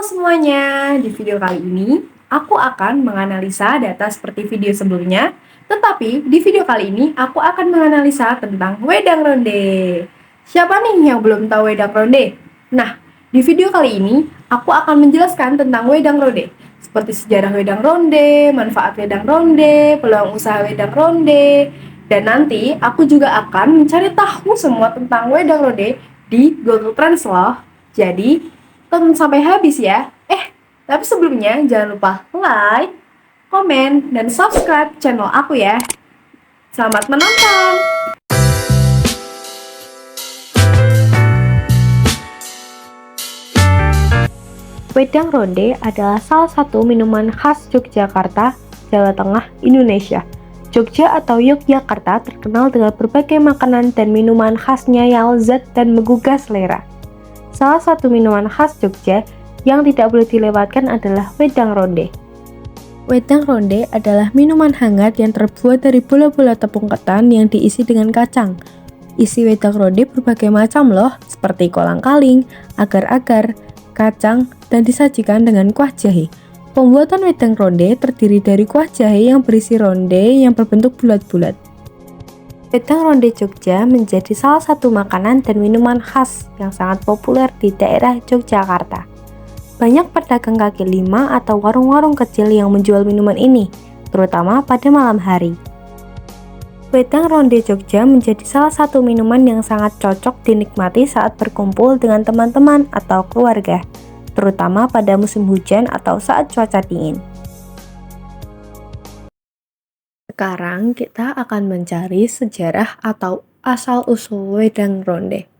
semuanya, di video kali ini aku akan menganalisa data seperti video sebelumnya, tetapi di video kali ini aku akan menganalisa tentang wedang ronde. Siapa nih yang belum tahu wedang ronde? Nah, di video kali ini aku akan menjelaskan tentang wedang ronde, seperti sejarah wedang ronde, manfaat wedang ronde, peluang usaha wedang ronde, dan nanti aku juga akan mencari tahu semua tentang wedang ronde di Google Translate. Jadi, tonton sampai habis ya. Tapi sebelumnya jangan lupa like, komen, dan subscribe channel aku ya. Selamat menonton! Wedang ronde adalah salah satu minuman khas Yogyakarta, Jawa Tengah, Indonesia. Jogja atau Yogyakarta terkenal dengan berbagai makanan dan minuman khasnya yang lezat dan menggugah selera. Salah satu minuman khas Jogja yang tidak boleh dilewatkan adalah wedang ronde. Wedang ronde adalah minuman hangat yang terbuat dari bola-bola tepung ketan yang diisi dengan kacang. Isi wedang ronde berbagai macam loh, seperti kolang-kaling, agar-agar, kacang, dan disajikan dengan kuah jahe. Pembuatan wedang ronde terdiri dari kuah jahe yang berisi ronde yang berbentuk bulat-bulat. Wedang ronde Jogja menjadi salah satu makanan dan minuman khas yang sangat populer di daerah Yogyakarta. Banyak pedagang kaki lima atau warung-warung kecil yang menjual minuman ini, terutama pada malam hari. Wedang ronde Jogja menjadi salah satu minuman yang sangat cocok dinikmati saat berkumpul dengan teman-teman atau keluarga, terutama pada musim hujan atau saat cuaca dingin. Sekarang kita akan mencari sejarah atau asal-usul wedang ronde.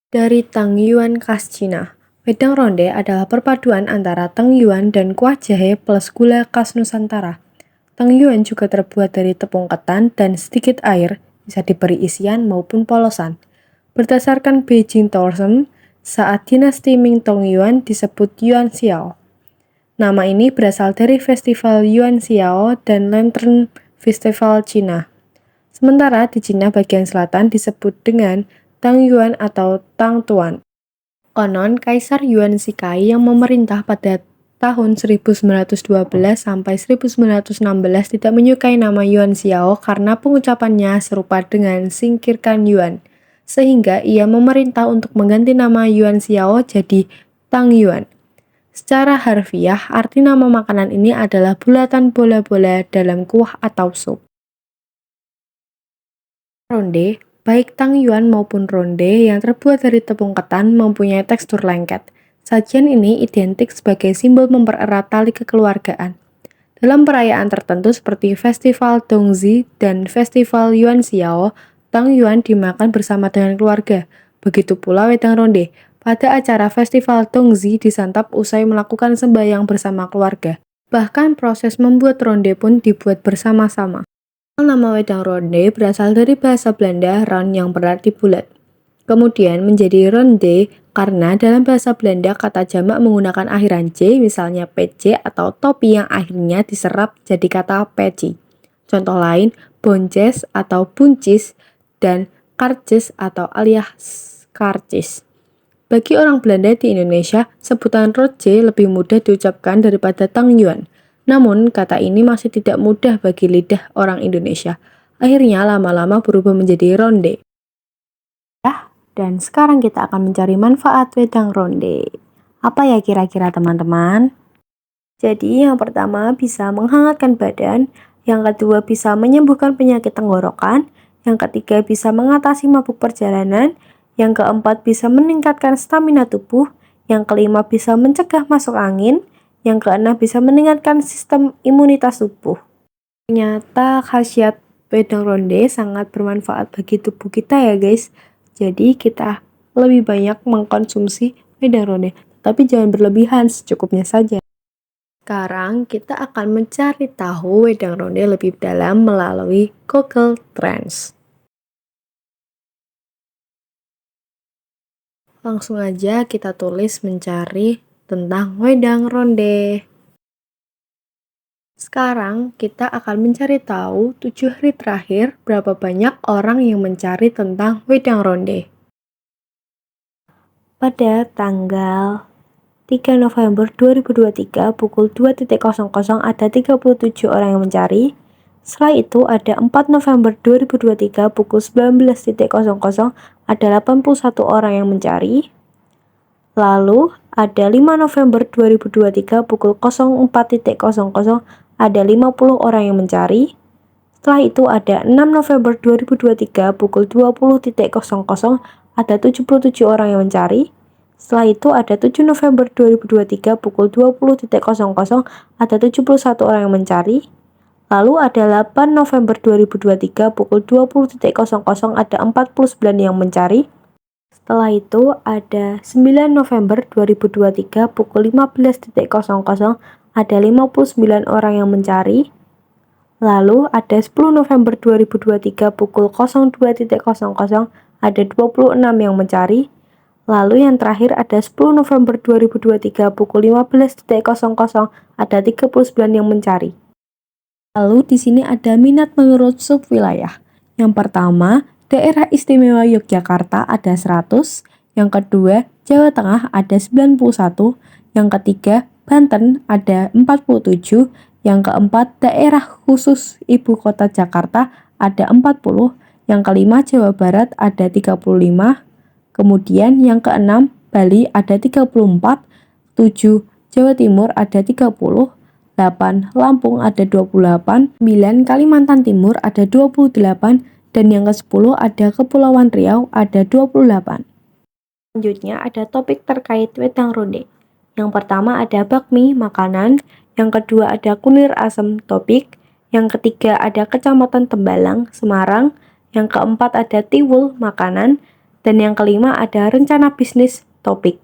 Dari Tang Yuan khas Cina, wedang ronde adalah perpaduan antara Tang Yuan dan kuah jahe plus gula khas Nusantara. Tang Yuan juga terbuat dari tepung ketan dan sedikit air, bisa diberi isian maupun polosan. Berdasarkan Beijing Tourism, saat dinasti Ming Tong Yuan disebut Yuan Xiao. Nama ini berasal dari festival Yuan Xiao dan Lantern Festival Cina. Sementara di Cina bagian selatan disebut dengan Tang Yuan atau Tang Tuan. Konon, Kaisar Yuan Shikai yang memerintah pada tahun 1912 sampai 1916 tidak menyukai nama Yuan Xiao karena pengucapannya serupa dengan singkirkan Yuan, sehingga ia memerintah untuk mengganti nama Yuan Xiao jadi Tang Yuan. Secara harfiah, arti nama makanan ini adalah bulatan bola-bola dalam kuah atau sup. Ronde, baik Tang Yuan maupun ronde yang terbuat dari tepung ketan mempunyai tekstur lengket. Sajian ini identik sebagai simbol mempererat tali kekeluargaan. Dalam perayaan tertentu seperti Festival Dongzhi dan Festival Yuan Xiao, Tang Yuan dimakan bersama dengan keluarga. Begitu pula wedang ronde. Pada acara Festival Dongzhi disantap usai melakukan sembahyang bersama keluarga. Bahkan proses membuat ronde pun dibuat bersama-sama. Nama wedang ronde berasal dari bahasa Belanda round yang berarti bulat. Kemudian menjadi ronde karena dalam bahasa Belanda kata jamak menggunakan akhiran J, misalnya PC atau topi yang akhirnya diserap jadi kata peci. Contoh lain, bonces atau buncis dan karcis atau alias karcis. Bagi orang Belanda di Indonesia, sebutan ronde lebih mudah diucapkan daripada Tang Yuan. Namun, kata ini masih tidak mudah bagi lidah orang Indonesia. Akhirnya lama-lama berubah menjadi ronde. Dan sekarang kita akan mencari manfaat wedang ronde. Apa ya kira-kira teman-teman? Jadi yang pertama bisa menghangatkan badan, yang kedua bisa menyembuhkan penyakit tenggorokan, yang ketiga bisa mengatasi mabuk perjalanan, yang keempat bisa meningkatkan stamina tubuh, yang kelima bisa mencegah masuk angin, yang keenam bisa meningkatkan sistem imunitas tubuh. Ternyata khasiat wedang ronde sangat bermanfaat bagi tubuh kita ya guys. Jadi kita lebih banyak mengkonsumsi wedang ronde, tapi jangan berlebihan, secukupnya saja. Sekarang kita akan mencari tahu wedang ronde lebih dalam melalui Google Trends. Langsung aja kita tulis mencari tentang wedang ronde. Sekarang kita akan mencari tahu 7 hari terakhir berapa banyak orang yang mencari tentang wedang ronde. Pada tanggal 3 November 2023 pukul 2.00 ada 37 orang yang mencari. Setelah itu ada 4 November 2023 pukul 19.00 ada 81 orang yang mencari. Lalu ada 5 November 2023 pukul 04.00 ada 50 orang yang mencari. Setelah itu ada 6 November 2023 pukul 20.00 ada 77 orang yang mencari. Setelah itu ada 7 November 2023 pukul 20.00 ada 71 orang yang mencari. Lalu ada 8 November 2023 pukul 20.00 ada 49 yang mencari. Setelah itu ada 9 November 2023 pukul 15.00 ada 59 orang yang mencari. Lalu ada 10 November 2023 pukul 02.00 ada 26 yang mencari. Lalu yang terakhir ada 10 November 2023 pukul 15.00 ada 39 yang mencari. Lalu di sini ada minat menurut subwilayah. Yang pertama, Daerah Istimewa Yogyakarta ada 100, yang kedua Jawa Tengah ada 91, yang ketiga Banten ada 47, yang keempat Daerah Khusus Ibu Kota Jakarta ada 40, yang kelima Jawa Barat ada 35, kemudian yang keenam Bali ada 34, 7 Jawa Timur ada 30, 8 Lampung ada 28, 9 Kalimantan Timur ada 28, dan yang ke-10 ada Kepulauan Riau ada 28. Selanjutnya ada topik terkait wedang ronde. Yang pertama ada bakmi, makanan. Yang kedua ada kunir asem, topik. Yang ketiga ada Kecamatan Tembalang, Semarang. Yang keempat ada tiwul, makanan. Dan yang kelima ada rencana bisnis, topik.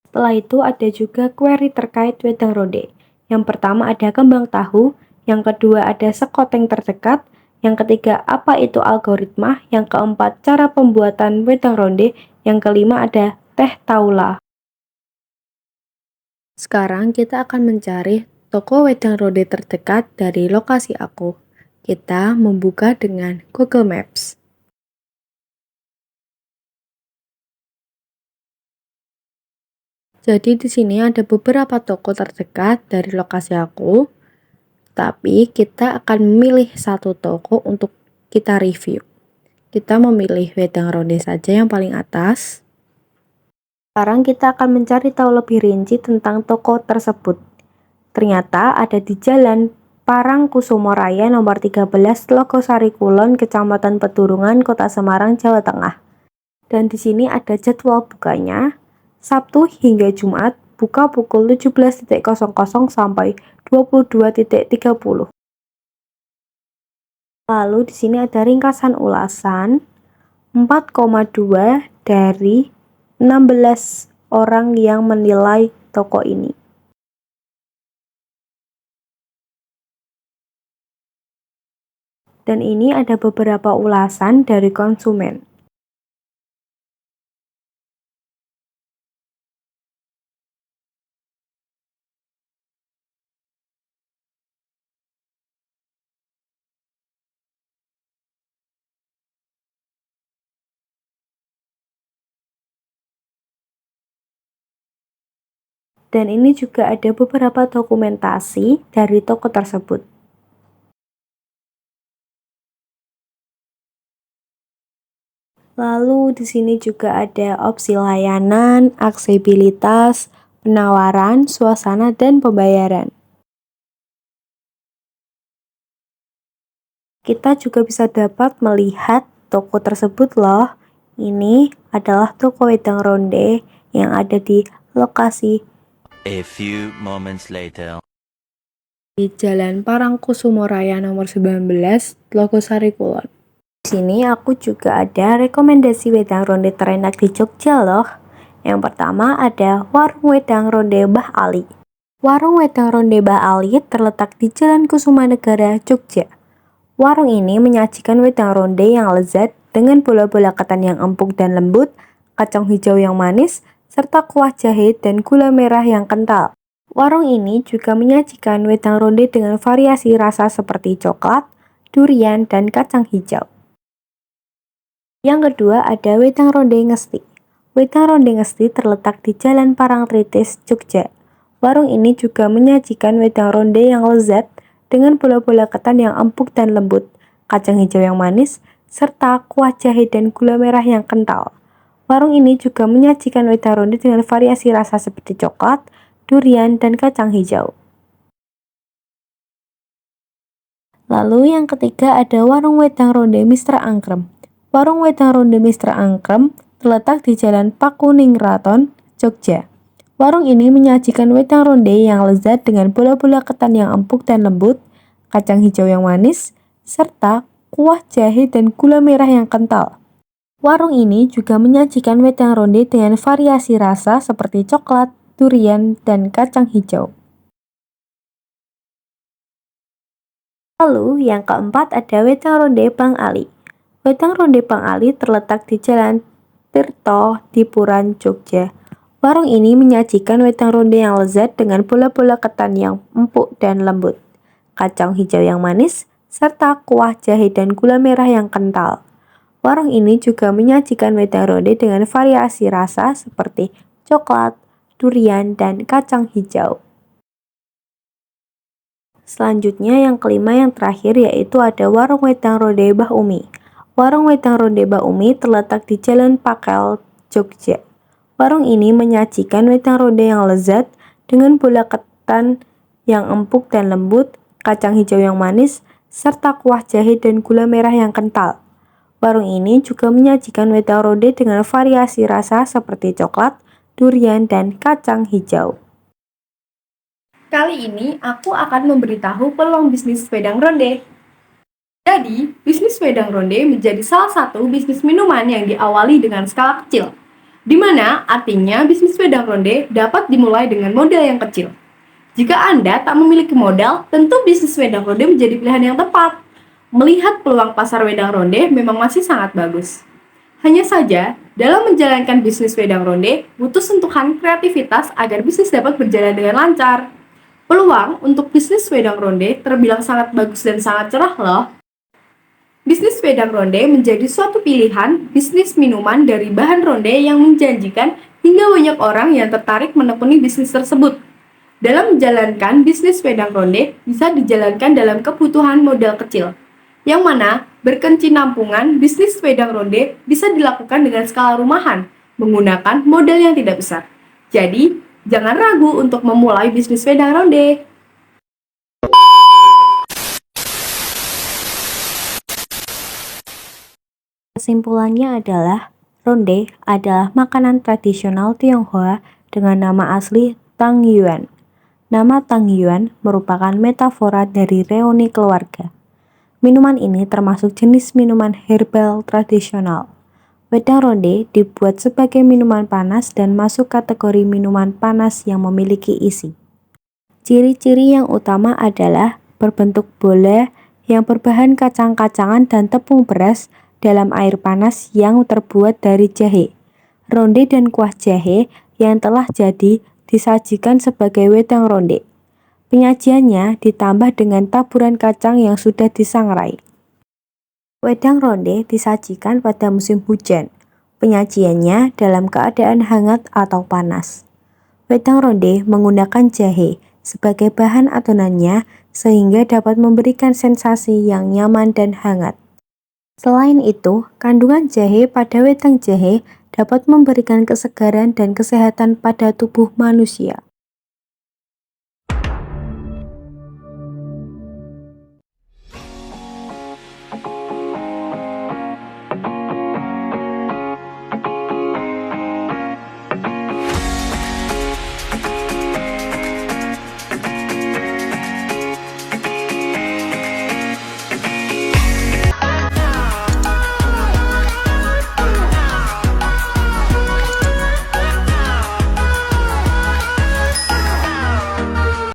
Setelah itu ada juga query terkait wedang ronde. Yang pertama ada kembang tahu. Yang kedua ada sekoteng terdekat. Yang ketiga, apa itu algoritma? Yang keempat, cara pembuatan wedang ronde. Yang kelima ada teh taula. Sekarang kita akan mencari toko wedang ronde terdekat dari lokasi aku. Kita membuka dengan Google Maps. Jadi di sini ada beberapa toko terdekat dari lokasi aku. Tapi kita akan memilih satu toko untuk kita review. Kita memilih wedang ronde saja yang paling atas. Sekarang kita akan mencari tahu lebih rinci tentang toko tersebut. Ternyata ada di Jalan Parangkusumo Raya nomor 13 Logosari Kulon, Kecamatan Peturungan, Kota Semarang, Jawa Tengah. Dan di sini ada jadwal bukanya. Sabtu hingga Jumat buka pukul 17.00 sampai 22.30. Lalu di sini ada ringkasan ulasan 4,2 dari 16 orang yang menilai toko ini. Dan ini ada beberapa ulasan dari konsumen. Dan ini juga ada beberapa dokumentasi dari toko tersebut. Lalu di sini juga ada opsi layanan, aksesibilitas, penawaran, suasana, dan pembayaran. Kita juga bisa dapat melihat toko tersebut loh. Ini adalah toko wedang ronde yang ada di lokasi A few moments later. di Jalan Parangkusumo Raya nomor 19, Logosari Kulon. Di sini aku juga ada rekomendasi wedang ronde terenak di Jogja loh. Yang pertama ada Warung Wedang Ronde Mbah Ali. Warung Wedang Ronde Mbah Ali terletak di Jalan Kusumanegara, Jogja. Warung ini menyajikan wedang ronde yang lezat dengan bola-bola ketan yang empuk dan lembut, kacang hijau yang manis, serta kuah jahe dan gula merah yang kental. Warung ini juga menyajikan wedang ronde dengan variasi rasa seperti coklat, durian, dan kacang hijau. Yang kedua ada wedang ronde ngesti. Wedang ronde ngesti terletak di Jalan Parangtritis, Jogja. Warung ini juga menyajikan wedang ronde yang lezat dengan bola-bola ketan yang empuk dan lembut, kacang hijau yang manis, serta kuah jahe dan gula merah yang kental. Warung ini juga menyajikan wedang ronde dengan variasi rasa seperti coklat, durian, dan kacang hijau. Lalu yang ketiga ada warung wedang ronde Mr. Angkrem. Warung wedang ronde Mr. Angkrem terletak di Jalan Pakuningraton, Jogja. Warung ini menyajikan wedang ronde yang lezat dengan bola-bola ketan yang empuk dan lembut, kacang hijau yang manis, serta kuah jahe dan gula merah yang kental. Warung ini juga menyajikan wedang ronde dengan variasi rasa seperti coklat, durian, dan kacang hijau. Lalu yang keempat ada wedang ronde Bang Ali. Wedang ronde Bang Ali terletak di Jalan Tirto Dipuran, Jogja. Warung ini menyajikan wedang ronde yang lezat dengan bola-bola ketan yang empuk dan lembut, kacang hijau yang manis, serta kuah jahe dan gula merah yang kental. Warung ini juga menyajikan wedang ronde dengan variasi rasa seperti coklat, durian, dan kacang hijau. Selanjutnya yang kelima yang terakhir yaitu ada warung wedang ronde Mbah Umi. Warung wedang ronde Mbah Umi terletak di Jalan Pakel, Jogja. Warung ini menyajikan wedang ronde yang lezat dengan bola ketan yang empuk dan lembut, kacang hijau yang manis, serta kuah jahe dan gula merah yang kental. Warung ini juga menyajikan wedang ronde dengan variasi rasa seperti coklat, durian, dan kacang hijau. Kali ini aku akan memberitahu peluang bisnis wedang ronde. Jadi, bisnis wedang ronde menjadi salah satu bisnis minuman yang diawali dengan skala kecil, di mana artinya bisnis wedang ronde dapat dimulai dengan modal yang kecil. Jika Anda tak memiliki modal, tentu bisnis wedang ronde menjadi pilihan yang tepat. Melihat peluang pasar wedang ronde memang masih sangat bagus. Hanya saja, dalam menjalankan bisnis wedang ronde, butuh sentuhan kreativitas agar bisnis dapat berjalan dengan lancar. Peluang untuk bisnis wedang ronde terbilang sangat bagus dan sangat cerah loh. Bisnis wedang ronde menjadi suatu pilihan bisnis minuman dari bahan ronde yang menjanjikan hingga banyak orang yang tertarik menekuni bisnis tersebut. Dalam menjalankan bisnis wedang ronde bisa dijalankan dalam kebutuhan modal kecil, yang mana berkesinambungan bisnis wedang ronde bisa dilakukan dengan skala rumahan menggunakan modal yang tidak besar. Jadi, jangan ragu untuk memulai bisnis wedang ronde. Kesimpulannya adalah, ronde adalah makanan tradisional Tionghoa dengan nama asli Tang Yuan. Nama Tang Yuan merupakan metafora dari reuni keluarga. Minuman ini termasuk jenis minuman herbal tradisional. Wedang ronde dibuat sebagai minuman panas dan masuk kategori minuman panas yang memiliki isi. Ciri-ciri yang utama adalah berbentuk bola yang berbahan kacang-kacangan dan tepung beras dalam air panas yang terbuat dari jahe. Ronde dan kuah jahe yang telah jadi disajikan sebagai wedang ronde. Penyajiannya ditambah dengan taburan kacang yang sudah disangrai. Wedang ronde disajikan pada musim hujan. Penyajiannya dalam keadaan hangat atau panas. Wedang ronde menggunakan jahe sebagai bahan adonannya sehingga dapat memberikan sensasi yang nyaman dan hangat. Selain itu, kandungan jahe pada wedang jahe dapat memberikan kesegaran dan kesehatan pada tubuh manusia.